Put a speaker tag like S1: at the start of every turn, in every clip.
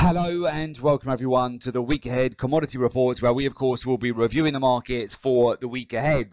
S1: Hello and welcome everyone to the week ahead commodity reports, where we of course will be reviewing the markets for the week ahead.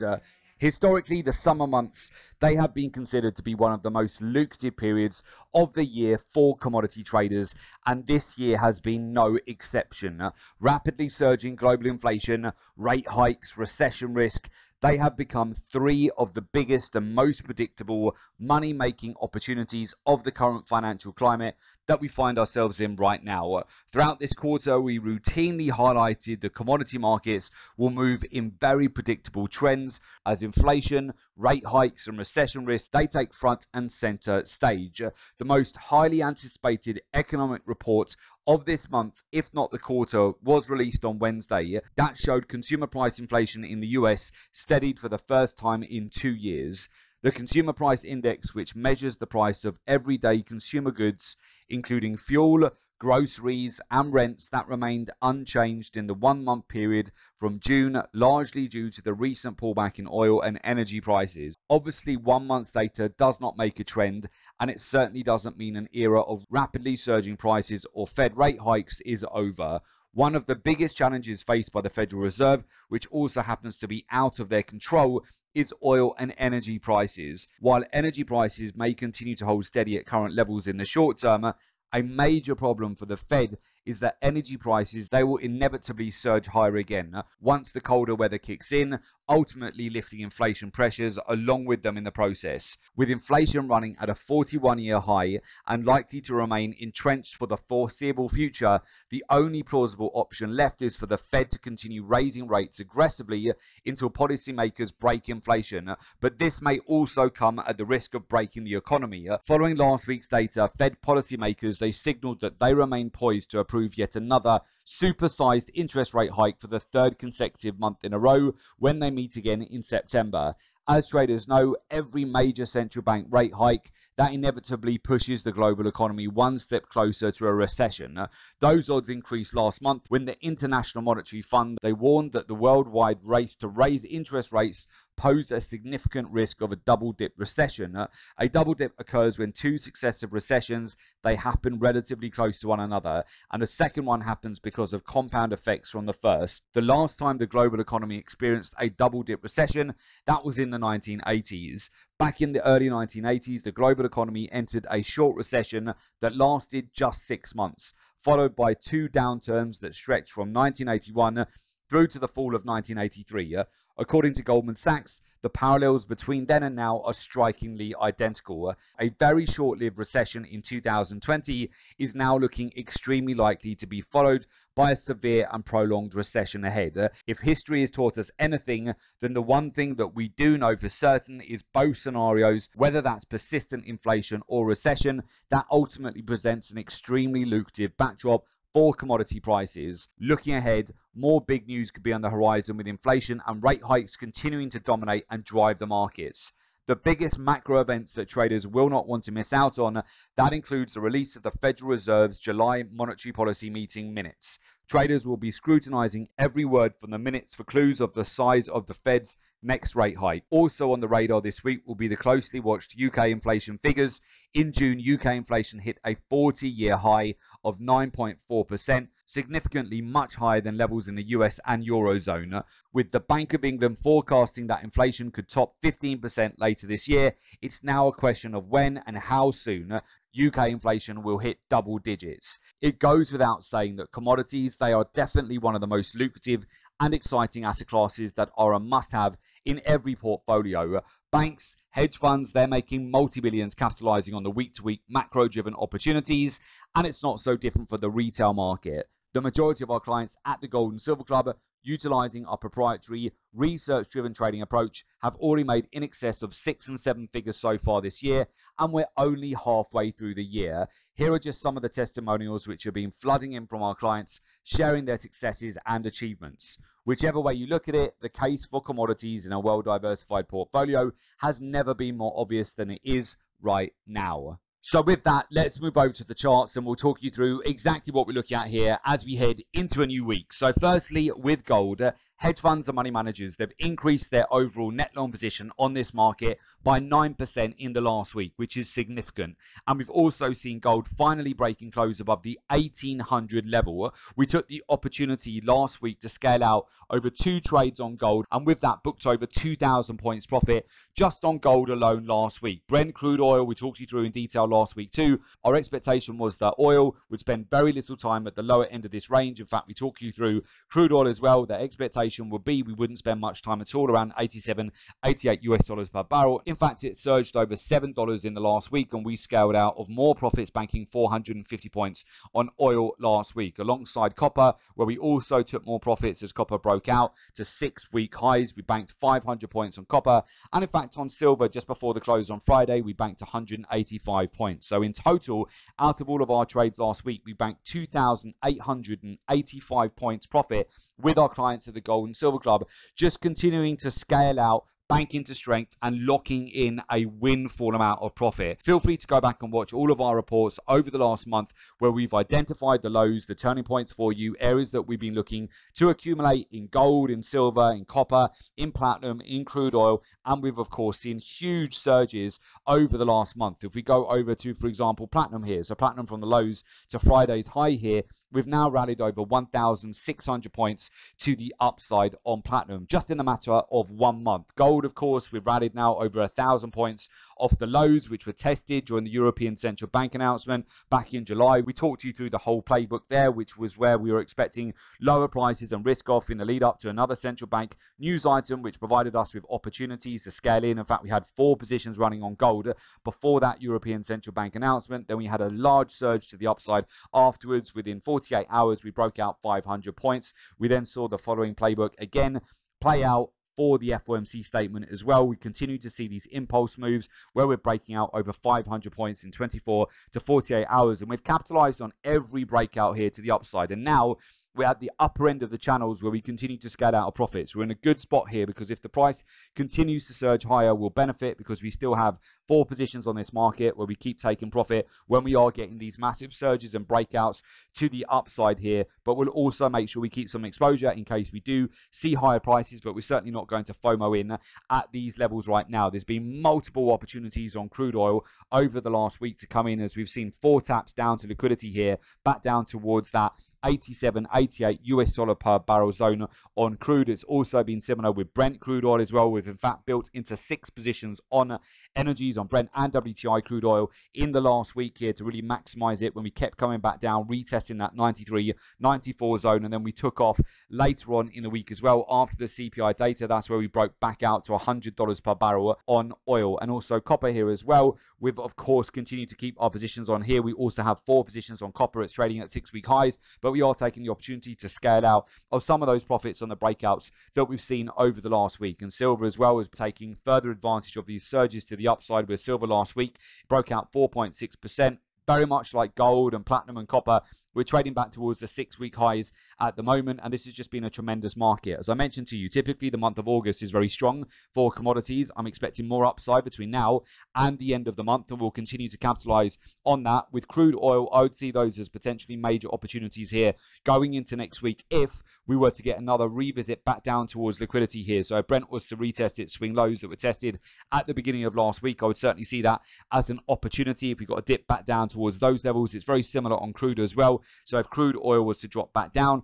S1: Historically, the summer months, they have been considered to be one of the most lucrative periods of the year for commodity traders, and this year has been no exception. Rapidly surging global inflation, rate hikes, recession risk, they have become three of the biggest and most predictable money-making opportunities of the current financial climate that we find ourselves in right now. Throughout this quarter, we routinely highlighted the commodity markets will move in very predictable trends as inflation, rate hikes and recession risk, they take front and center stage. The most highly anticipated economic report of this month, if not the quarter, was released on Wednesday. That showed consumer price inflation in the US steadied for the first time in 2 years. The Consumer Price Index, which measures the price of everyday consumer goods, including fuel, groceries and rents, that remained unchanged in the 1 month period from June, largely due to the recent pullback in oil and energy prices. Obviously, 1 month's data does not make a trend, and it certainly doesn't mean an era of rapidly surging prices or Fed rate hikes is over. One of the biggest challenges faced by the Federal Reserve, which also happens to be out of their control, is oil and energy prices. While energy prices may continue to hold steady at current levels in the short term, a major problem for the Fed is that energy prices, they will inevitably surge higher again once the colder weather kicks in, ultimately lifting inflation pressures along with them in the process. With inflation running at a 41-year high and likely to remain entrenched for the foreseeable future, the only plausible option left is for the Fed to continue raising rates aggressively until policymakers break inflation. But this may also come at the risk of breaking the economy. Following last week's data, Fed policymakers, they signaled that they remain poised to approve yet another supersized interest rate hike for the third consecutive month in a row when they meet again in September. As traders know, every major central bank rate hike, that inevitably pushes the global economy one step closer to a recession. Those odds increased last month when the International Monetary Fund, they warned that the worldwide race to raise interest rates posed a significant risk of a double-dip recession. A double dip occurs when two successive recessions, they happen relatively close to one another, and the second one happens because of compound effects from the first. The last time the global economy experienced a double-dip recession, that was in the 1980s. Back in the early 1980s, the global economy entered a short recession that lasted just 6 months, followed by two downturns that stretched from 1981 through to the fall of 1983. According to Goldman Sachs, the parallels between then and now are strikingly identical. A very short-lived recession in 2020 is now looking extremely likely to be followed by a severe and prolonged recession ahead. If history has taught us anything, then the one thing that we do know for certain is both scenarios, whether that's persistent inflation or recession, that ultimately presents an extremely lucrative backdrop for commodity prices. Looking ahead, more big news could be on the horizon, with inflation and rate hikes continuing to dominate and drive the markets. The biggest macro events that traders will not want to miss out on, that includes the release of the Federal Reserve's July monetary policy meeting minutes. Traders will be scrutinizing every word from the minutes for clues of the size of the Fed's next rate hike. Also on the radar this week will be the closely watched UK inflation figures. In June, UK inflation hit a 40-year high of 9.4%, significantly much higher than levels in the US and Eurozone. With the Bank of England forecasting that inflation could top 15% later this year, it's now a question of when and how soon UK inflation will hit double digits. It goes without saying that commodities, they are definitely one of the most lucrative and exciting asset classes that are a must-have in every portfolio. Banks, hedge funds, they're making multi-billions capitalizing on the week-to-week macro-driven opportunities, and it's not so different for the retail market. The majority of our clients at the Gold and Silver Club, utilizing our proprietary research-driven trading approach, have already made in excess of 6 and 7 figures so far this year, and we're only halfway through the year. Here are just some of the testimonials which have been flooding in from our clients, sharing their successes and achievements. Whichever way you look at it, the case for commodities in a well-diversified portfolio has never been more obvious than it is right now. So with that, let's move over to the charts and we'll talk you through exactly what we're looking at here as we head into a new week. So firstly, with gold, Hedge funds and money managers, they've increased their overall net long position on this market by 9% in the last week, which is significant. And we've also seen gold finally breaking close above the 1800 level. We took the opportunity last week to scale out over 2 trades on gold, and with that booked over 2,000 points profit just on gold alone last week. Brent crude oil, we talked you through in detail last week too. Our expectation was that oil would spend very little time at the lower end of this range. In fact, we talked you through crude oil as well. The expectation would be we wouldn't spend much time at all, around 87, 88 US dollars per barrel. In fact, it surged over $7 in the last week, and we scaled out of more profits, banking 450 points on oil last week, alongside copper, where we also took more profits as copper broke out to 6-week highs. We banked 500 points on copper, and in fact on silver, just before the close on Friday, we banked 185 points. So in total, out of all of our trades last week, we banked 2,885 points profit with our clients at the Gold and Silver Club, just continuing to scale out, bank into strength, and locking in a windfall amount of profit. Feel free to go back and watch all of our reports over the last month where we've identified the lows, the turning points for you, areas that we've been looking to accumulate in gold, in silver, in copper, in platinum, in crude oil, and we've of course seen huge surges over the last month. If we go over to, for example, platinum here, so platinum from the lows to Friday's high here, we've now rallied over 1,600 points to the upside on platinum just in a matter of 1 month. Gold, of course, we've rallied now over 1,000 points off the lows which were tested during the European Central Bank announcement back in July. We talked you through the whole playbook there, which was where we were expecting lower prices and risk off in the lead up to another central bank news item, which provided us with opportunities to scale in. In fact, we had 4 positions running on gold before that European Central Bank announcement. Then we had a large surge to the upside afterwards. Within 48 hours, we broke out 500 points. We then saw the following playbook again play out for the FOMC statement as well. We continue to see these impulse moves where we're breaking out over 500 points in 24 to 48 hours, and we've capitalized on every breakout here to the upside. And now we're at the upper end of the channels where we continue to scale out our profits. We're in a good spot here because if the price continues to surge higher, we'll benefit because we still have 4 positions on this market where we keep taking profit when we are getting these massive surges and breakouts to the upside here. But we'll also make sure we keep some exposure in case we do see higher prices, but we're certainly not going to FOMO in at these levels right now. There's been multiple opportunities on crude oil over the last week to come in, as we've seen 4 taps down to liquidity here, back down towards that 87, 88 US dollar per barrel zone on crude. It's also been similar with Brent crude oil as well. We've in fact built into 6 positions on energies on Brent and WTI crude oil in the last week here to really maximize it when we kept coming back down, retesting that 93, 94 zone, and then we took off later on in the week as well after the CPI data. That's where we broke back out to $100 per barrel on oil, and also copper here as well. We've of course continued to keep our positions on here. We also have 4 positions on copper. It's trading at 6-week highs, but we are taking the opportunity to scale out of some of those profits on the breakouts that we've seen over the last week. And silver as well is taking further advantage of these surges to the upside, where silver last week broke out 4.6%. Very much like gold and platinum and copper, we're trading back towards the 6-week highs at the moment, and this has just been a tremendous market. As I mentioned to you, typically the month of August is very strong for commodities. I'm expecting more upside between now and the end of the month, and we'll continue to capitalize on that. With crude oil, I would see those as potentially major opportunities here going into next week if we were to get another revisit back down towards liquidity here. So if Brent was to retest its swing lows that were tested at the beginning of last week, I would certainly see that as an opportunity. If we got a dip back down towards those levels, it's very similar on crude as well. So if crude oil was to drop back down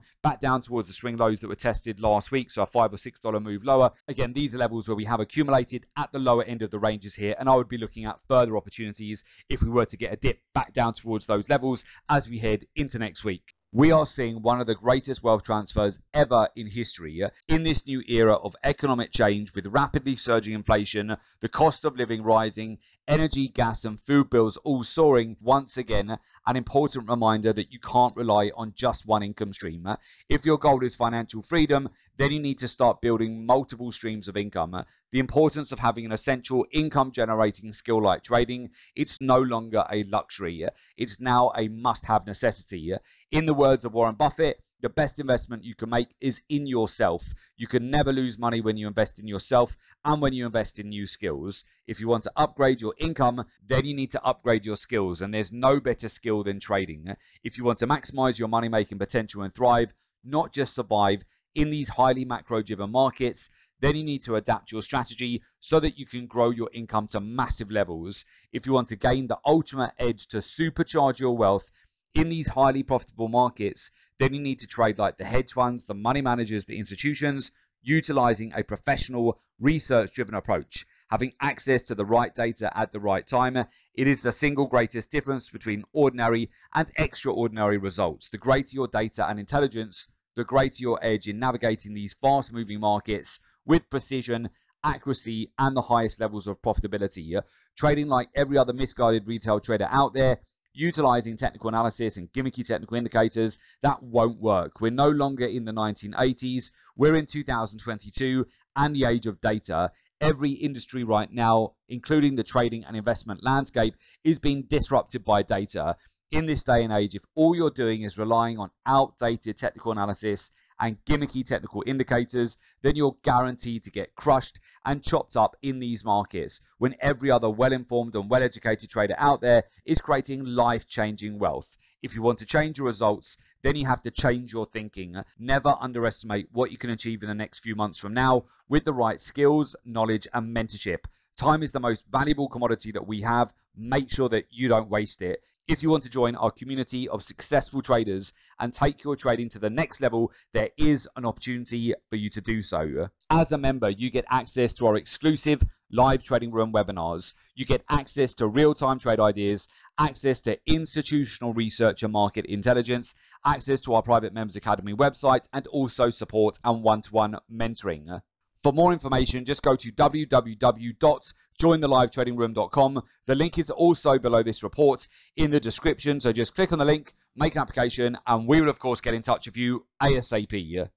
S1: towards the swing lows that were tested last week, so a $5 or $6 move lower, again, these are levels where we have accumulated at the lower end of the ranges here, and I would be looking at further opportunities if we were to get a dip back down towards those levels as we head into next week. We are seeing one of the greatest wealth transfers ever in history in this new era of economic change, with rapidly surging inflation, the cost of living rising, energy, gas and food bills all soaring. Once again, an important reminder that you can't rely on just one income stream. If your goal is financial freedom, then you need to start building multiple streams of income. The importance of having an essential income generating skill like trading, it's no longer a luxury. It's now a must-have necessity. In the words of Warren Buffett, the best investment you can make is in yourself. You can never lose money when you invest in yourself and when you invest in new skills. If you want to upgrade your income, then you need to upgrade your skills, and there's no better skill than trading. If you want to maximize your money-making potential and thrive, not just survive, in these highly macro-driven markets, then you need to adapt your strategy so that you can grow your income to massive levels. If you want to gain the ultimate edge to supercharge your wealth in these highly profitable markets, then you need to trade like the hedge funds, the money managers, the institutions, utilizing a professional, research-driven approach. Having access to the right data at the right time, it is the single greatest difference between ordinary and extraordinary results. The greater your data and intelligence, the greater your edge in navigating these fast-moving markets with precision, accuracy, and the highest levels of profitability. Trading like every other misguided retail trader out there, utilizing technical analysis and gimmicky technical indicators, that won't work. We're no longer in the 1980s. We're in 2022 and the age of data. Every industry right now, including the trading and investment landscape, is being disrupted by data. In this day and age, if all you're doing is relying on outdated technical analysis and gimmicky technical indicators, then you're guaranteed to get crushed and chopped up in these markets when every other well-informed and well-educated trader out there is creating life-changing wealth. If you want to change your results, then you have to change your thinking. Never underestimate what you can achieve in the next few months from now with the right skills, knowledge, and mentorship. Time is the most valuable commodity that we have. Make sure that you don't waste it. If you want to join our community of successful traders and take your trading to the next level, there is an opportunity for you to do so. As a member, you get access to our exclusive live trading room webinars. You get access to real-time trade ideas, access to institutional research and market intelligence, access to our private members academy website, and also support and one-to-one mentoring. For more information, just go to www.jointhelivetradingroom.com. The link is also below this report in the description. So just click on the link, make an application, and we will, of course, get in touch with you ASAP.